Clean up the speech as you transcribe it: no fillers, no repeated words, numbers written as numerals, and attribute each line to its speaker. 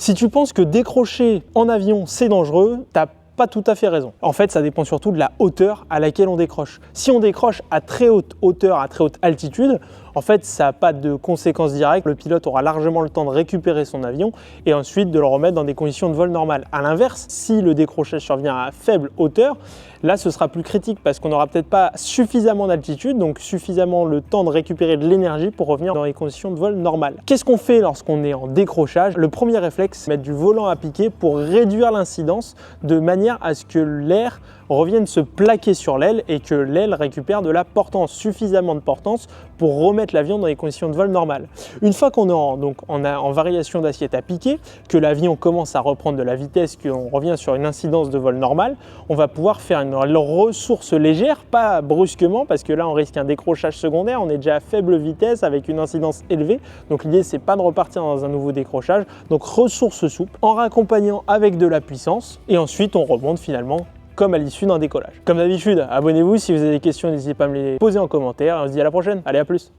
Speaker 1: Si tu penses que décrocher en avion c'est dangereux, t'as pas tout à fait raison. En fait, ça dépend surtout de la hauteur à laquelle on décroche. Si on décroche à très haute hauteur, à très haute altitude, en fait, ça n'a pas de conséquences directes. Le pilote aura largement le temps de récupérer son avion et ensuite de le remettre dans des conditions de vol normales. À l'inverse, si le décrochage survient à faible hauteur, là, ce sera plus critique parce qu'on n'aura peut-être pas suffisamment d'altitude, donc suffisamment le temps de récupérer de l'énergie pour revenir dans les conditions de vol normales. Qu'est-ce qu'on fait lorsqu'on est en décrochage? Le premier réflexe, c'est mettre du volant à piquer pour réduire l'incidence de manière à ce que l'air revienne se plaquer sur l'aile et que l'aile récupère de la portance, suffisamment de portance pour remettre l'avion dans les conditions de vol normales. Une fois qu'on est en variation d'assiette à piquer, que l'avion commence à reprendre de la vitesse, qu'on revient sur une incidence de vol normale, on va pouvoir faire une ressource légère, pas brusquement parce que là on risque un décrochage secondaire, on est déjà à faible vitesse avec une incidence élevée, donc l'idée c'est pas de repartir dans un nouveau décrochage, donc ressource souple en raccompagnant avec de la puissance et ensuite on remonte finalement comme à l'issue d'un décollage. Comme d'habitude, abonnez-vous, si vous avez des questions, n'hésitez pas à me les poser en commentaire. On se dit à la prochaine, allez à plus.